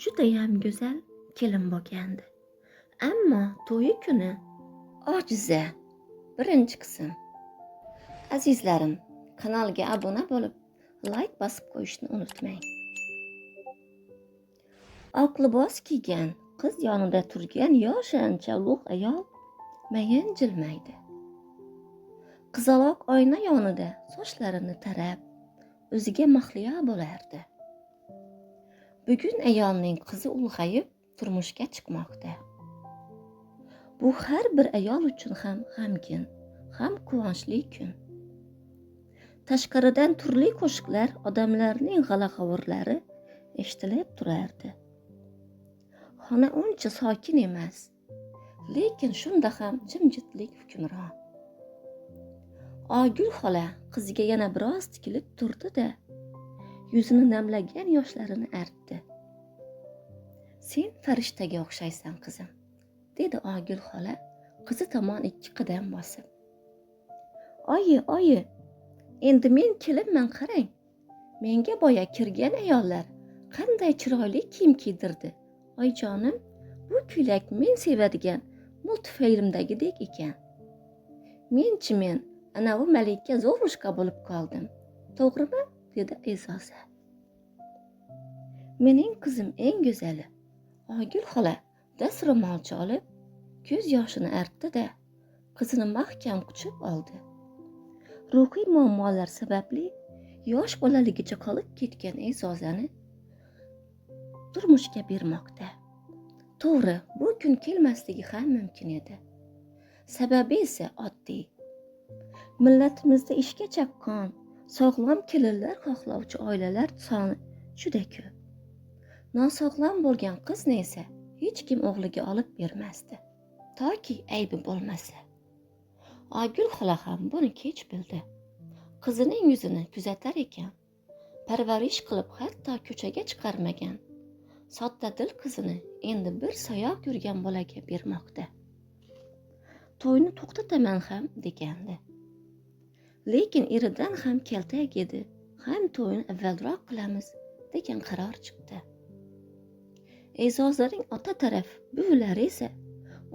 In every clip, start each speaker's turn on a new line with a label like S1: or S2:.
S1: judayam go'zal kelin bo'lgandi. Ammo to'yi kuni ojiza. Birinchi qism. Azizlarim, kanalga obuna bo'lib, like bosib qo'yishni unutmang. Oq libos kiygan qiz yonida turgan yoshancha ulug' ayol mayin jilmaydi. Qizaloq oyna yonida sochlarini tarab, o'ziga mahliyo bo'lardi. Bugun ayolning qizi ulg'ayib turmushga chiqmoqda. Bu har bir ayol uchun ham g'amgin, ham quvonchli kun. Tashqaridan turli qo'shiqlar, odamlarning g'ala-g'ovurlari eshitilib turardi. Xona uncha sokin emas, lekin shunda ham jimjitlik hukmron. Ogul xola qiziga yana biroz tikilib turdi-da, yuzini namlagan yoshlarini artdi. "Sen farishtaga o'xshaysan, qizim", dedi Ogul xola qizi tomon 2 qadam bosib. Oyi, endi men kelinman, qarang. Menga boya kirgan ayollar qanday chiroyli kiyim kiydirdi. Oyjonim, bu ko'ylak men sevadigan multfilmdagidek ekan. Men anavi Malika Zovushka bo'lib qoldim. To'g'rimi? Dedi E'zoza. Mening qizim eng go'zali. Ogul xola dastro'molcha olib, ko'z yoshini artdi-da, qizini mahkam quchib oldi. Ruhiy muammolar sababli yosh bolaligicha qolib ketgan E'zozani turmushga bermoqda. To'g'ri, bu kun kelmasligi ham mumkin edi. Sababi esa oddiy. Millatimizda ishga chaqqon, sog'lom kelinlar xohlovchi oilalar soni juda ko'p. Nosog'lom bo'lgan qizni esa hech kim o'g'liga olib bermasdi, toki aybi bo'lmasa. Ogul xola ham buni kech bildi. Qizining yuzini kuzatar ekan, parvarish qilib hatto ko'chaga chiqarmagan sodda dil qizini endi bir sayoq yurgan bolaga bermoqda. To'yni to'xtataman ham degandi. Lekin eridan ham kaltak edi, ham to'yni avvalroq qilamiz degan qaror chiqdi. E'zozaning ota taraf buvilari esa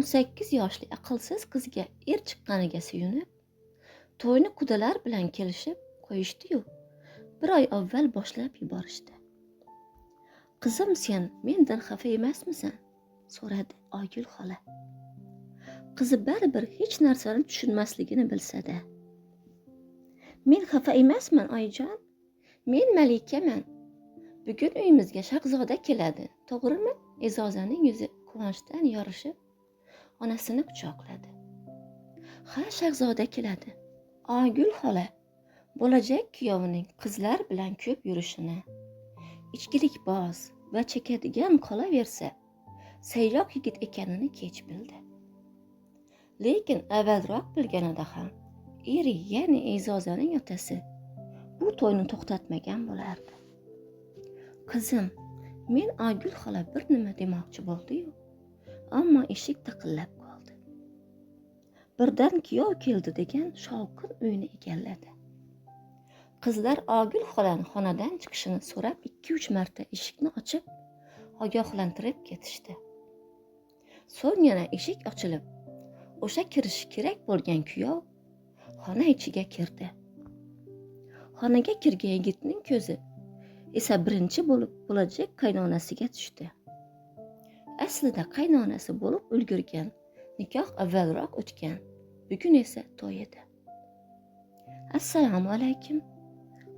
S1: 18 yoshli aqlsiz qizga chiqqaniga suyunib, to'yni qudalar bilan kelishib qo'yishdi-yu, 1 oy avval boshlab yuborishdi. "Qizim, sen mendan xafa emasmisan?" so'radi Ogul xola. Qizi baribir hech narsani tushunmasligini bilsa-da. "Men xafa emasman, oyijon. Men Malikaman. Bugun uyimizga shahzoda keladi, to'g'rimi?" E'zozaning yuzi quvonchdan yorishib, onasini quchoqladi. "Ha, shahzoda keladi." Ogul xola bo'lajak kuyovining qizlar bilan ko'p yurishini, ichkilikboz va chekadigan qolaversa, sayyoq yigit ekanini kech bildi. Lekin avvalroq bilganida ham eri, ya'ni E'zozaning otasi bu to'yni to'xtatmagan bo'lardi. "Qizim, men Ogul xola bir nima demoqchi bo'ldi-yu, ammo eshik taqillab qoldi. Birdan kuyov keldi" degan shovqin uyni egalladi. Qizlar Ogul xolaning xonadan chiqishini so'rab 2-3 marta eshikni ochib, ogohlantirib ketishdi. So'ng yana eshik ochilib, o'sha kirishi kerak bo'lgan kuyov xona ichiga kirdi. Xonaga kirgan yigitning ko'zi esa birinchi bo'lib bo'lajak qaynonasiga tushdi. Aslida qaynonasi bo'lib ulgurgan, nikoh avvalroq o'tgan, bugun esa to'y edi. "Assalomu alaykum",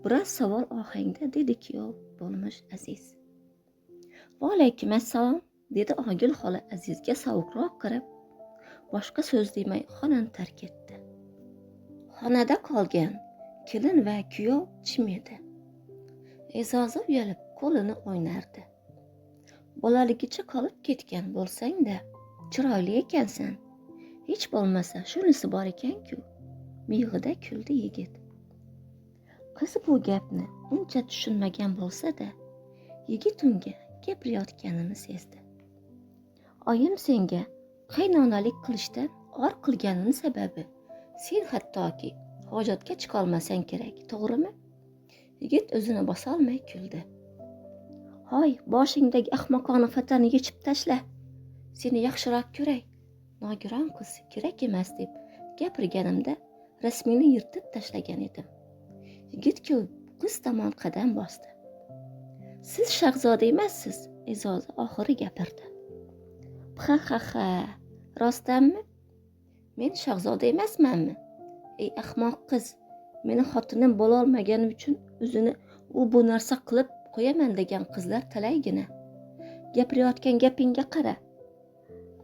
S1: biroz savol ohangda dedi kuyov bo'lmish Aziz. "Va alaykum assalom", dedi Ogul xola Azizga sovuqroq qarab, boshqa so'z demay xonani tark etdi. Xonada qolgan kelin va kuyov jim edi. E'zoza uyalib qo'lini o'ynardi. "Bolaligicha qolib ketgan bo'lsang-da, chiroyli ekansan. Hech bo'lmasa shunisi bor ekan-ku", miyig'ida kuldi yigit. Qiz bu gapni uncha tushunmagan bo'lsa-da, yigit unga gapirayotganini sezdi. "Oyim senga qaynonalik qilishdan or qilganini sababi sen hattoki hojatga chiqolmasang kerak, to'g'rimi?" Yigit o'zini bosolmay kuldi. Hoy, boshingdagi ahmoqona fatani yechib tashla. Seni yaxshiroq ko'ray. Nogiron qiz kerak emas deb gapirganimda rasmini yirtib tashlagan edim. Yigit-ku qiz tomon qadam bosdi. Siz shahzoda emassiz, E'zoza oxiri gapirdi. Ha, rostdanmi? Men shahzoda emasmanmi? Ey ahmoq qiz, meni xotinim bo'lolmagani uchun o'zini bu narsa qilib qo'yaman degan qizlar talaygina. Gapirayotgan gapingga qara.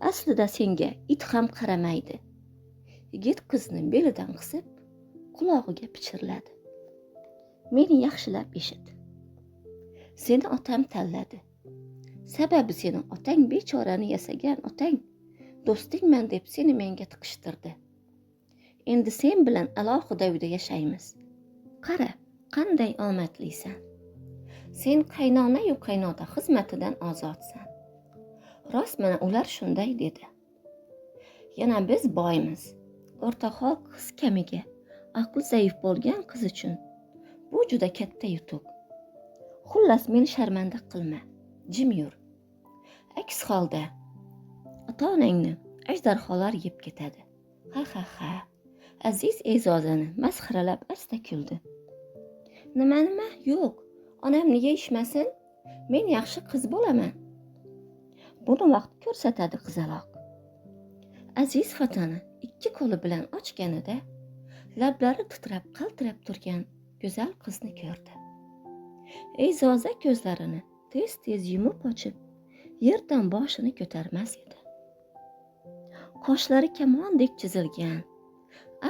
S1: Aslida senga it ham qaramaydi. Yigit qizni belidan qisib, qulog'iga pichirladi. Meni yaxshilab eshit. Seni otam tanladi. Sababi sening otang bechorani yasagan otang. Do'stingman deb seni menga tiqishtirdi. Endi sen bilan alohida uyda yashaymiz. Qara, qanday omadlisan. Sen qaynona-yu qaynota xizmatidan ozodsan. Rost mana ular shunday dedi. Yana biz boymiz. O'rtahol qiz kamiga, aqli zaif bo'lgan qiz uchun bu juda katta yutuq. Xullas meni sharmanda qilma. Jim yur. Aks holda ota-onangni ajdarholar yeb ketadi. Ha. Aziz E'zozani masxaralab asta kuldi. Nima? Yo'q. Onam nega ishmasin? Men yaxshi qiz bo'laman. Buni vaqt ko'rsatadi qizaloq. Aziz fatani ikki qo'li bilan ochganida lablari titrab qaltirab turgan go'zal qizni ko'rdi. E'zoza ko'zlarini tez yumib ochib, yerdan boshini ko'tarmas edi. Qoshlari kamondek chizilgan,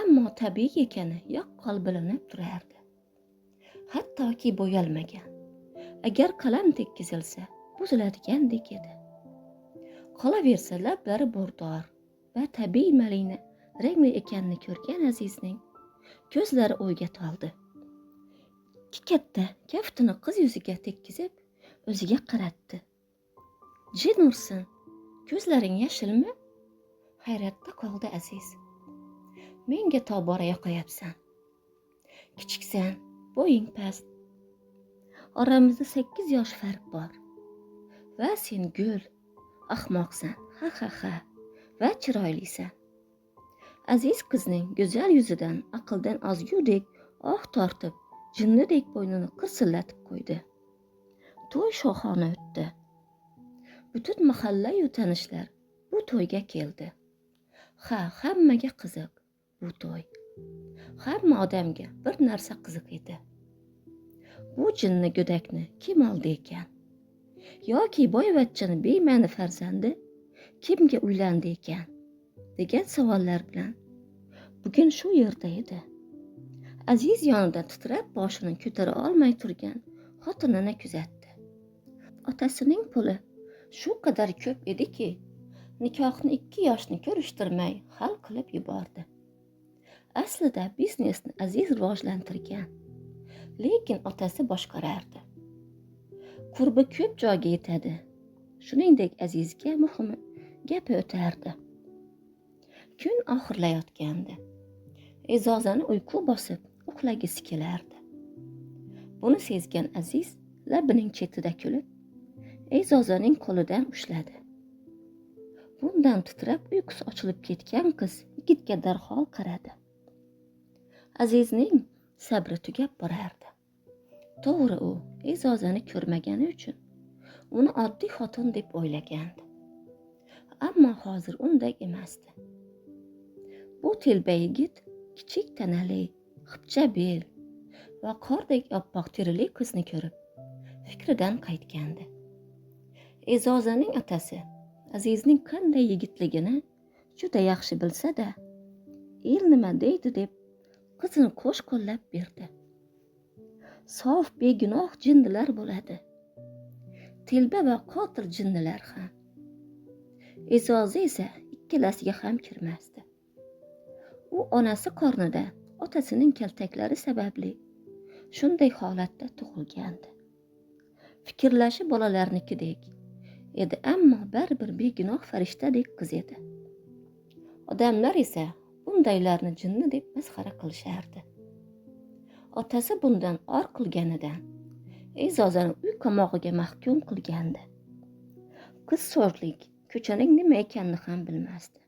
S1: ammo tabiiy ekani yaqqol bilinib turardi. Hattoki bo'yalmagan. Agar qalam tekkizilsa, buziladigandek edi. Qolaversa lablari bo'rdor va tabiiy malina rangli ekanini ko'rgan Azizning ko'zlari o'yga toldi. Ikki katta kaftini qiz yuziga tekkizib, o'ziga qaratdi. Jin ursin, ko'zlaring yashilmi? Hayratda qoldi Aziz. Menga tobora yoqayapsan. Kichiksan, bo'ying past. Oramizda 8 yosh farq bor. Va sen gul, ahmoqsan, ha va chiroylisan. Aziz qizning go'zal yuzidan aqldan ozgudek oh tortib, jinnidek bo'ynini qirsillatib qo'ydi. To'y shohona o'tdi. Butun mahalla-yu tanishlar bu to'yga keldi. Hammaga qiziq bu to'y. Hamma odamga bir narsa qiziq edi. Bu jinni go'dakni kim oldi ekan? Yoki boyvachchani bema'ni farzandi kimga uylandi ekan? Degan savollar bilan bugun shu yerda edi. Aziz yonida titrab boshini ko'tara olmay turgan xotinini kuzatdi. Otasining puli shu qadar ko'p ediki, nikohni 2 yoshni ko'rishtirmay hal qilib yubordi. Aslida biznesni Aziz rivojlantirgan, lekin otasi boshqarardi. Qurbi ko'p joyga yetadi. Shuningdek Azizga muhimi gapi o'tardi. Kun oxirlayotgandi. E'zozani uyqu bosib uxlagisi kelardi. Buni sezgan Aziz labining chetida kulib, E'zozaning qo'lidan ushladi. Bundan titrab uyqusi ochilib ketgan qiz yigitga darhol qaradi. Azizning sabri tugab borardi. To'g'ri, u E'zozani ko'rmagani uchun uni oddiy xotin deb o'ylagandi. Ammo hozir unday emasdi. Bu telba yigit kichik tanali, xipcha bel va qordek oppoq terili qizni ko'rib, fikridan qaytgandi. E'zozaning otasi Azizning qanday yigitligini juda yaxshi bilsa-da, el nima deydi deb qizini qo'sh qo'llab berdi. Sof begunoh jinnilar bo'ladi. Telba va qotil jinnilar ham. E'zoza esa ikkalasiga ham kirmasdi. U onasi qornida otasining kaltaklari sababli shunday holatda tug'ilgandi. Fikrlashi bolalarnikidek edi, ammo baribir begunoh farishtadek qiz edi. Odamlar esa bundaylarni jinni deb masxara qilishardi. Otasi bundan or qilganidan E'zozani uy qamog'iga mahkum qilgandi. Qiz sho'rlik, ko'chaning nima ekanini ham bilmasdi.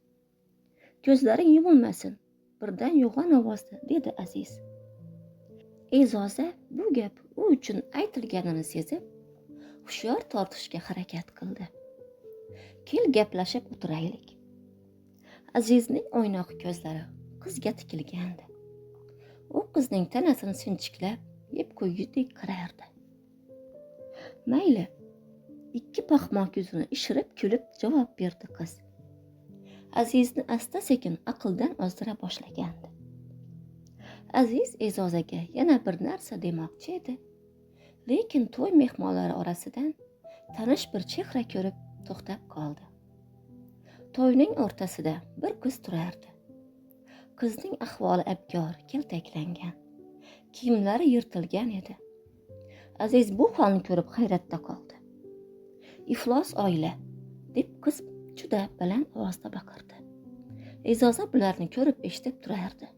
S1: Ko'zlaring yumilmasin, birdan yo'g'on ovozda dedi Aziz. E'zoza bu gap u uchun aytilganini sezib, hushyor tortishga harakat qildi. Kel gaplashib o'tiraylik. Azizning o'ynoq ko'zlari qizga tikilgandi. U qizning tanasini sinchiklab, yeb qo'ygudek qarardi. Mayli, ikki paxmoq yuzini ishirib kulib javob berdi qiz. Azizni asta-sekin aqldan ozdira boshlagandi. Aziz E'zozaga yana bir narsa demoqchi edi, lekin to'y mehmonlari orasidan tanish bir chehra ko'rib to'xtab qoldi. To'yning o'rtasida bir qiz turardi. Qizning ahvoli abgor, keltaklangan, kiyimlari yirtilgan edi. Aziz bu holni ko'rib hayratda qoldi. Iflos oila, deb qiz juda baland ovozda baqirdi. E'zoza bularni ko'rib eshitib turardi.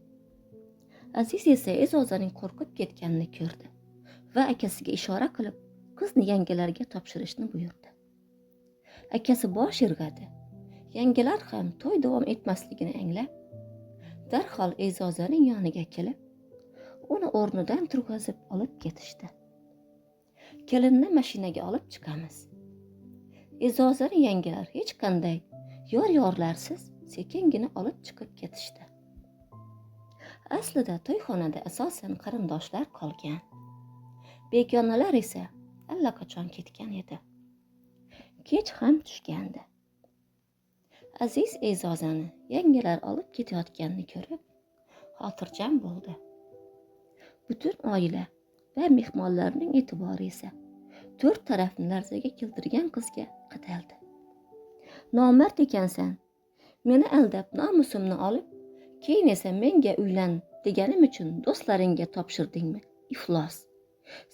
S1: Aziz esa E'zozaning qo'rqib ketganini ko'rdi va akasiga ishora qilib, qizni yangalarga topshirishni buyurdi. Akasi bosh irg'adi. Yangalar ham to'y davom etmasligini anglab, darhol E'zozaning yoniga kelib, uni o'rnidan turg'azib olib ketishdi. Kelinni mashinaga olib chiqamiz. E'zozani yangalar hech qanday yor-yorlarsiz sekingina olib chiqib ketishdi. Aslida to'yxonada asosan qarindoshlar qolgan. Begonalar esa allaqachon ketgan edi. Kech ham tushgandi. Aziz E'zozani yangalar olib ketayotganini ko'rib, xotirjam bo'ldi. Butun oila va mehmonlarning e'tibori esa to'rt tarafni larzaga keltirgan qizga qadaldi. Nomard ekansan, meni aldab nomusimni olib, keyin esa menga uylan deganim uchun do'stlaringga topshirdingmi? Iflos.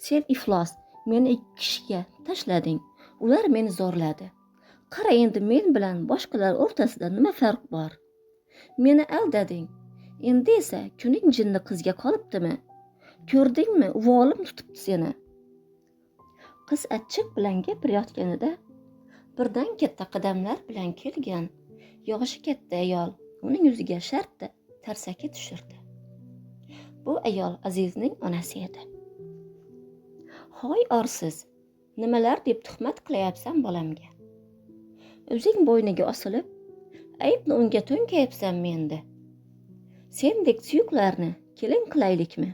S1: Sen iflos, meni ikki kishiga tashlading. Ular meni zo'rladi. Qara endi men bilan boshqalar o'rtasida nima farq bor? Meni aldading. Endi esa kuning jinni qizga qolibdimi? Ko'rdingmi, uvolim tutibdi seni. Qiz achchiq bilan gapirayotganida birdan katta qadamlar bilan kelgan yoshi katta ayol uning yuziga shartta tarsaki tushirdi. Bu ayol Azizning onasi edi. Hoy orsiz, nimalar deb tuhmat qilayapsan bolamga? O'zing bo'yniga osilib, aybni unga to'nkayapsanmi endi? Sendek suyuklarni kelin qilaylikmi?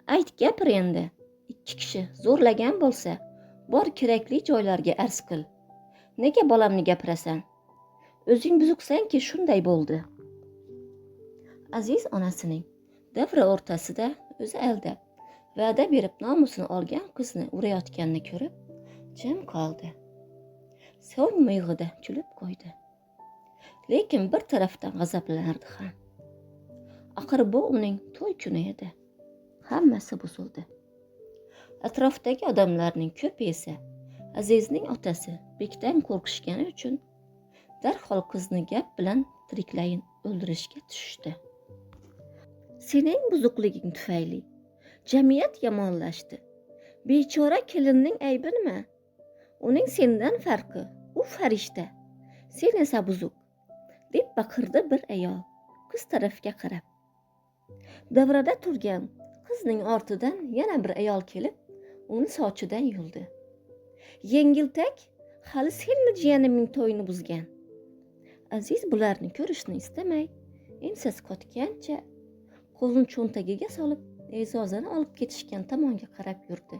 S1: Ayt, gapir endi. Ikki kishi zo'rlagan bo'lsa, bor kerakli joylarga arz qil. Nega bolamni gapirasan? O'zing buzuksanki shunday bo'ldi. Aziz onasining davra o'rtasida o'zi aldab, va'da berib nomusini olgan qizni urayotganini ko'rib, jim qoldi. So'ng miyig'ida kulib qo'ydi. Lekin bir tarafdan g'azablanardi ham. Axir bu uning to'y kuni edi. Hammasi buzildi. Atrofdagi odamlarning ko'pi esa Azizning otasi bekdan qo'rqishgani uchun darhol qizni gap bilan tiriklayin o'ldirishga tushdi. Sening buzuqliging tufayli jamiyat yomonlashdi. Bechora kelinning aybi nima? Uning sendan farqi, u farishta, sen esa buzuq, deb baqirdi bir ayol qiz tarafga qarab. Davrada turgan qizning ortidan yana bir ayol kelib, uni sochidan yuldi. Yengiltak, hali senmi jiyanimning to'yini buzgan? Aziz bularni ko'rishni istamay, ensasi qotgancha qo'lini cho'ntagiga solib, E'zozani olib ketishgan tomonga qarab yurdi.